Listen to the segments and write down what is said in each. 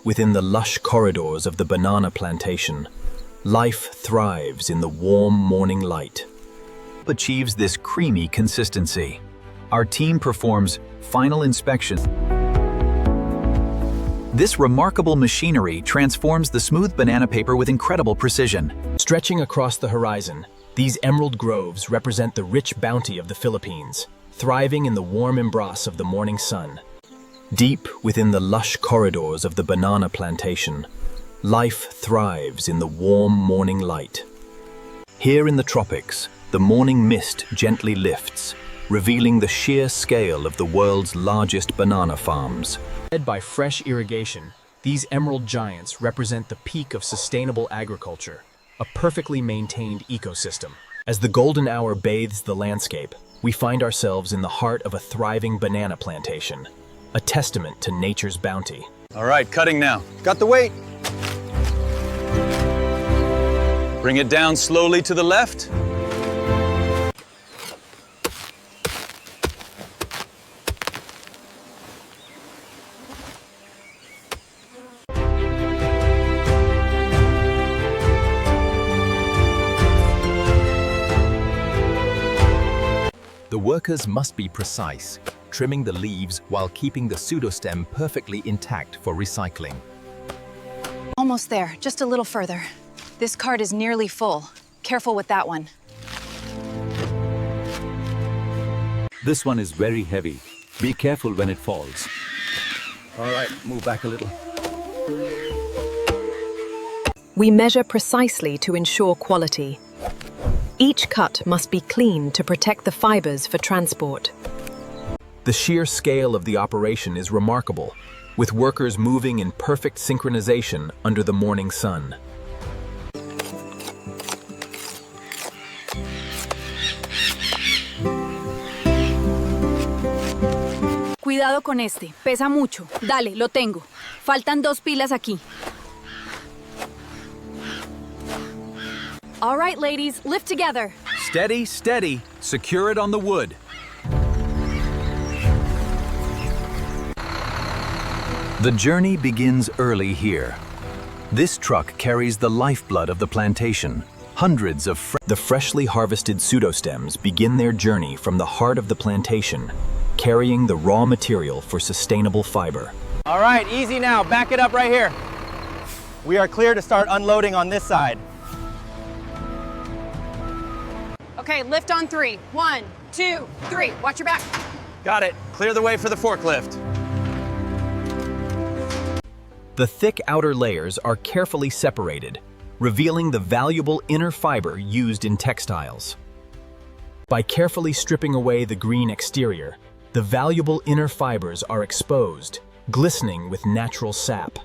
Within the lush corridors of the banana plantation, life thrives in the warm morning light. Achieves this creamy consistency. Our team performs final inspection. This remarkable machinery transforms the smooth banana paper with incredible precision. Stretching across the horizon, these emerald groves represent the rich bounty of the Philippines, thriving in the warm embrace of the morning sun. Deep within the lush corridors of the banana plantation, life thrives in the warm morning light. Here in the tropics, the morning mist gently lifts, revealing the sheer scale of the world's largest banana farms. Fed by fresh irrigation, these emerald giants represent the peak of sustainable agriculture, a perfectly maintained ecosystem. As the golden hour bathes the landscape, we find ourselves in the heart of a thriving banana plantation, a testament to nature's bounty. All right, cutting now. Got the weight. Bring it down slowly to the left. The workers must be precise, trimming the leaves while keeping the pseudostem perfectly intact for recycling. Almost there, just a little further. This cart is nearly full. Careful with that one. This one is very heavy. Be careful when it falls. All right, move back a little. We measure precisely to ensure quality. Each cut must be clean to protect the fibers for transport. The sheer scale of the operation is remarkable, with workers moving in perfect synchronization under the morning sun. Cuidado con este, pesa mucho. Dale, lo tengo. Faltan 2 pilas aquí. All right, ladies, lift together. Steady, steady. Secure it on the wood. The journey begins early here. This truck carries the lifeblood of the plantation. Hundreds of the freshly harvested pseudostems begin their journey from the heart of the plantation, carrying the raw material for sustainable fiber. All right, easy now. Back it up right here. We are clear to start unloading on this side. Okay, lift on 3. 1, 2, 3. Watch your back. Got it. Clear the way for the forklift. The thick outer layers are carefully separated, revealing the valuable inner fiber used in textiles. By carefully stripping away the green exterior, the valuable inner fibers are exposed, glistening with natural sap.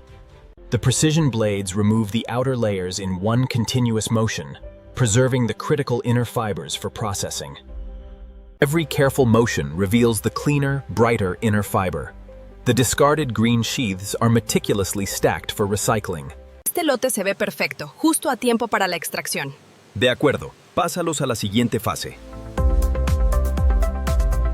The precision blades remove the outer layers in one continuous motion, preserving the critical inner fibers for processing. Every careful motion reveals the cleaner, brighter inner fiber. The discarded green sheaths are meticulously stacked for recycling. Este lote se ve perfecto, justo a tiempo para la extracción. De acuerdo, pásalos a la siguiente fase.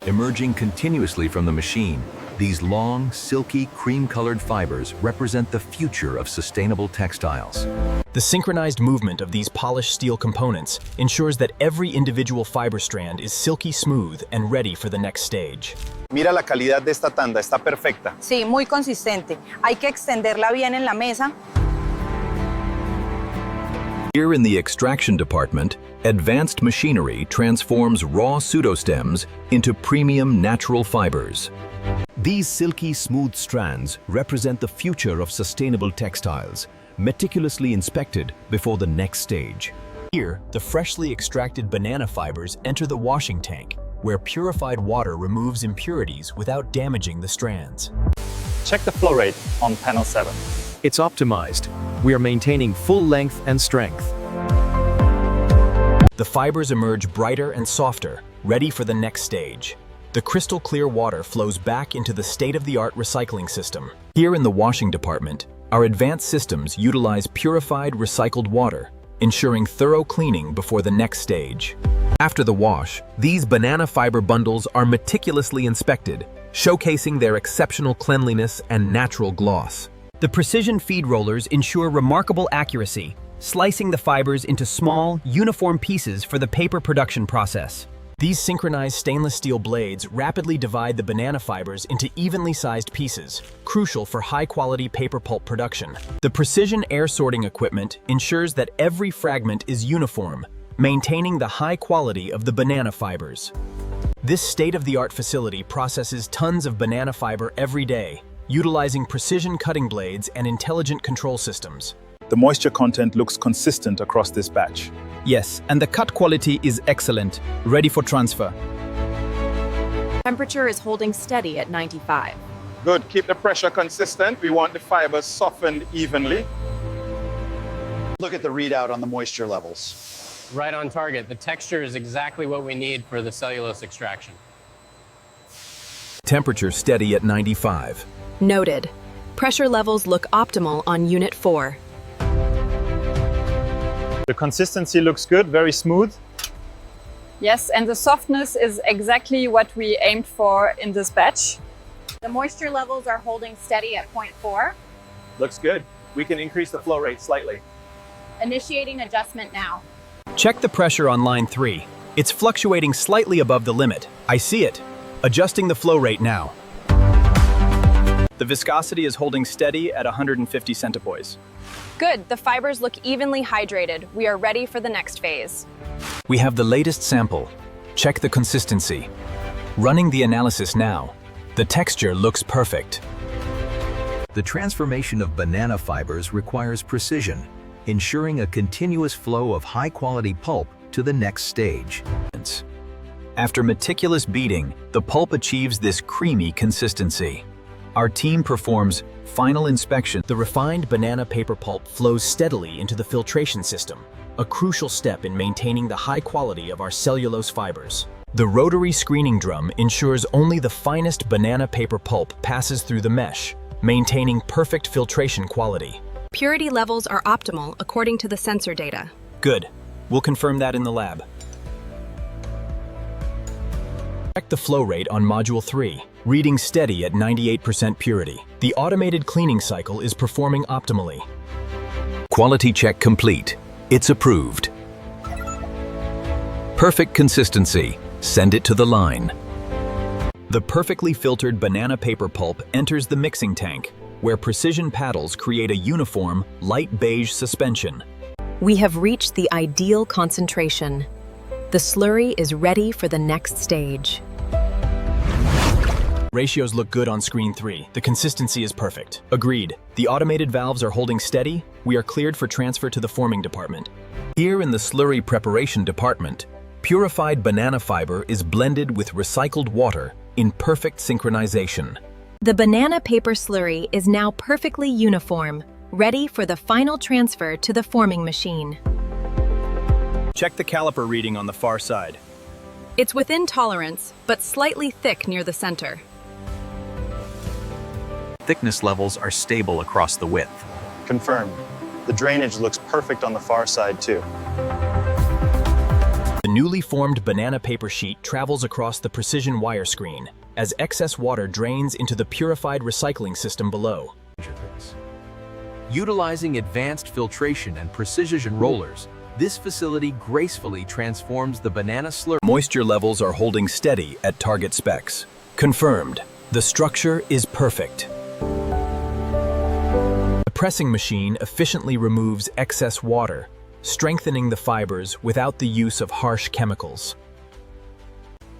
Emerging continuously from the machine, these long, silky, cream-colored fibers represent the future of sustainable textiles. The synchronized movement of these polished steel components ensures that every individual fiber strand is silky smooth and ready for the next stage. Mira la calidad de esta tanda, está perfecta. Sí, muy consistente. Hay que extenderla bien en la mesa. Here in the extraction department, advanced machinery transforms raw pseudostems into premium natural fibers. These silky, smooth strands represent the future of sustainable textiles, meticulously inspected before the next stage. Here, the freshly extracted banana fibers enter the washing tank, where purified water removes impurities without damaging the strands. Check the flow rate on panel 7. It's optimized. We are maintaining full length and strength. The fibers emerge brighter and softer, ready for the next stage. The crystal clear water flows back into the state-of-the-art recycling system. Here in the washing department, our advanced systems utilize purified, recycled water, ensuring thorough cleaning before the next stage. After the wash, these banana fiber bundles are meticulously inspected, showcasing their exceptional cleanliness and natural gloss. The precision feed rollers ensure remarkable accuracy, slicing the fibers into small, uniform pieces for the paper production process. These synchronized stainless steel blades rapidly divide the banana fibers into evenly sized pieces, crucial for high-quality paper pulp production. The precision air sorting equipment ensures that every fragment is uniform, maintaining the high quality of the banana fibers. This state-of-the-art facility processes tons of banana fiber every day, utilizing precision cutting blades and intelligent control systems. The moisture content looks consistent across this batch. Yes, and the cut quality is excellent, ready for transfer. Temperature is holding steady at 95. Good, keep the pressure consistent. We want the fibers softened evenly. Look at the readout on the moisture levels. Right on target. The texture is exactly what we need for the cellulose extraction. Temperature steady at 95. Noted. Pressure levels look optimal on Unit 4. The consistency looks good, very smooth. Yes, and the softness is exactly what we aimed for in this batch. The moisture levels are holding steady at 0.4. Looks good. We can increase the flow rate slightly. Initiating adjustment now. Check the pressure on line 3. It's fluctuating slightly above the limit. I see it. Adjusting the flow rate now. The viscosity is holding steady at 150 centipoise. Good, the fibers look evenly hydrated. We are ready for the next phase. We have the latest sample. Check the consistency. Running the analysis now. The texture looks perfect. The transformation of banana fibers requires precision, ensuring a continuous flow of high-quality pulp to the next stage. After meticulous beating, the pulp achieves this creamy consistency. Our team performs final inspection. The refined banana paper pulp flows steadily into the filtration system, a crucial step in maintaining the high quality of our cellulose fibers. The rotary screening drum ensures only the finest banana paper pulp passes through the mesh, maintaining perfect filtration quality. Purity levels are optimal according to the sensor data. Good. We'll confirm that in the lab. Check the flow rate on Module 3, reading steady at 98% purity. The automated cleaning cycle is performing optimally. Quality check complete. It's approved. Perfect consistency. Send it to the line. The perfectly filtered banana paper pulp enters the mixing tank, where precision paddles create a uniform, light beige suspension. We have reached the ideal concentration. The slurry is ready for the next stage. Ratios look good on screen 3. The consistency is perfect. Agreed. The automated valves are holding steady. We are cleared for transfer to the forming department. Here in the slurry preparation department, purified banana fiber is blended with recycled water in perfect synchronization. The banana paper slurry is now perfectly uniform, ready for the final transfer to the forming machine. Check the caliper reading on the far side. It's within tolerance, but slightly thick near the center. Thickness levels are stable across the width. Confirmed. The drainage looks perfect on the far side too. The newly formed banana paper sheet travels across the precision wire screen as excess water drains into the purified recycling system below. Utilizing advanced filtration and precision rollers, this facility gracefully transforms the banana slurry. Moisture levels are holding steady at target specs. Confirmed. The structure is perfect. The pressing machine efficiently removes excess water, strengthening the fibers without the use of harsh chemicals.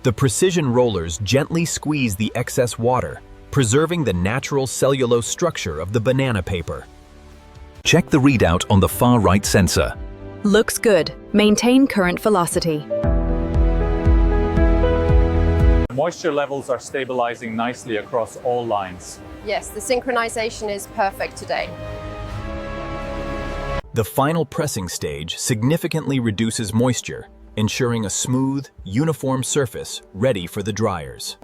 The precision rollers gently squeeze the excess water, preserving the natural cellulose structure of the banana paper. Check the readout on the far right sensor. Looks good. Maintain current velocity. Moisture levels are stabilizing nicely across all lines. Yes, the synchronization is perfect today. The final pressing stage significantly reduces moisture, ensuring a smooth, uniform surface ready for the dryers.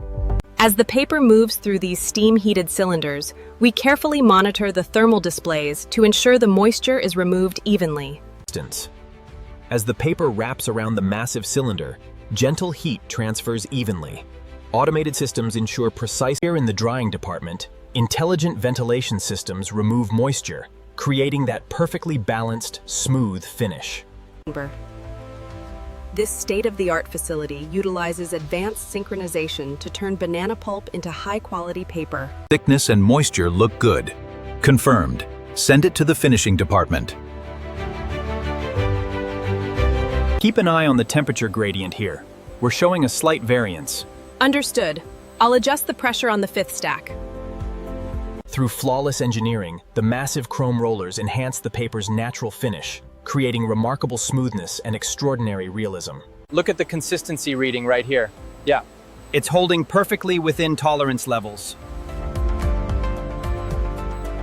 As the paper moves through these steam-heated cylinders, we carefully monitor the thermal displays to ensure the moisture is removed evenly. As the paper wraps around the massive cylinder, gentle heat transfers evenly. Automated systems ensure precise. Here in the drying department, Intelligent ventilation systems remove moisture, creating that perfectly balanced, smooth finish. This state-of-the-art facility utilizes advanced synchronization to turn banana pulp into high-quality paper. Thickness and moisture look good. Confirmed. Send it to the finishing department. Keep an eye on the temperature gradient here. We're showing a slight variance. Understood. I'll adjust the pressure on the 5th stack. Through flawless engineering, the massive chrome rollers enhance the paper's natural finish, creating remarkable smoothness and extraordinary realism. Look at the consistency reading right here. Yeah, it's holding perfectly within tolerance levels.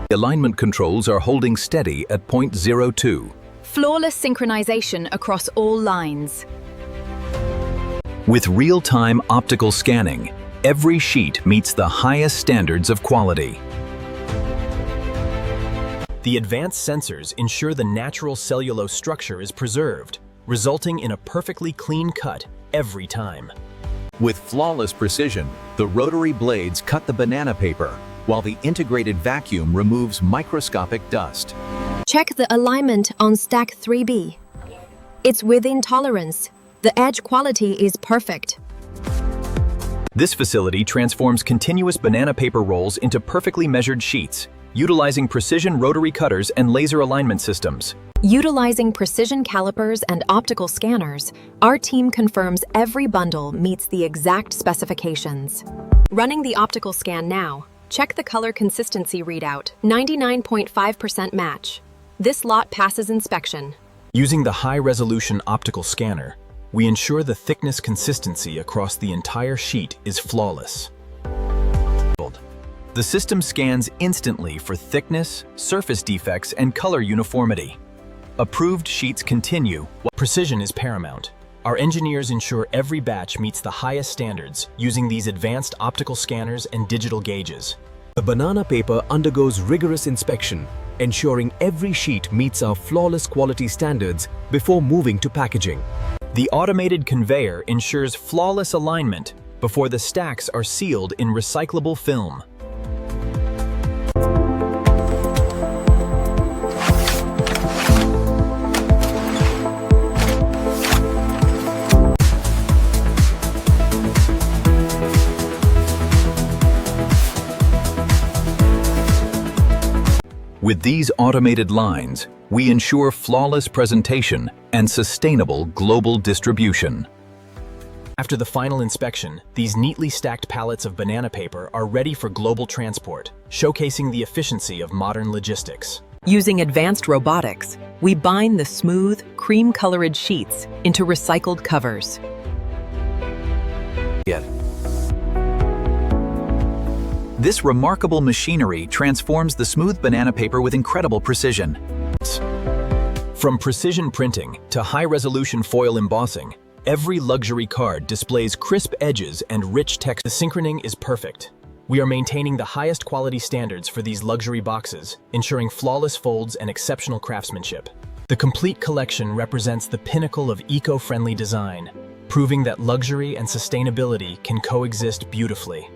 The alignment controls are holding steady at 0.02. Flawless synchronization across all lines. With real-time optical scanning, every sheet meets the highest standards of quality. The advanced sensors ensure the natural cellulose structure is preserved, resulting in a perfectly clean cut every time. With flawless precision, the rotary blades cut the banana paper, while the integrated vacuum removes microscopic dust. Check the alignment on stack 3B. It's within tolerance. The edge quality is perfect. This facility transforms continuous banana paper rolls into perfectly measured sheets, utilizing precision rotary cutters and laser alignment systems. Utilizing precision calipers and optical scanners, our team confirms every bundle meets the exact specifications. Running the optical scan now, check the color consistency readout, 99.5% match. This lot passes inspection. Using the high-resolution optical scanner, we ensure the thickness consistency across the entire sheet is flawless. The system scans instantly for thickness, surface defects, and color uniformity. Approved sheets continue, while precision is paramount. Our engineers ensure every batch meets the highest standards using these advanced optical scanners and digital gauges. The banana paper undergoes rigorous inspection, ensuring every sheet meets our flawless quality standards before moving to packaging. The automated conveyor ensures flawless alignment before the stacks are sealed in recyclable film. With these automated lines, we ensure flawless presentation and sustainable global distribution. After the final inspection, these neatly stacked pallets of banana paper are ready for global transport, showcasing the efficiency of modern logistics. Using advanced robotics, we bind the smooth, cream-colored sheets into recycled covers. This remarkable machinery transforms the smooth banana paper with incredible precision. From precision printing to high-resolution foil embossing, every luxury card displays crisp edges and rich text. The synchroning is perfect. We are maintaining the highest quality standards for these luxury boxes, ensuring flawless folds and exceptional craftsmanship. The complete collection represents the pinnacle of eco-friendly design, proving that luxury and sustainability can coexist beautifully.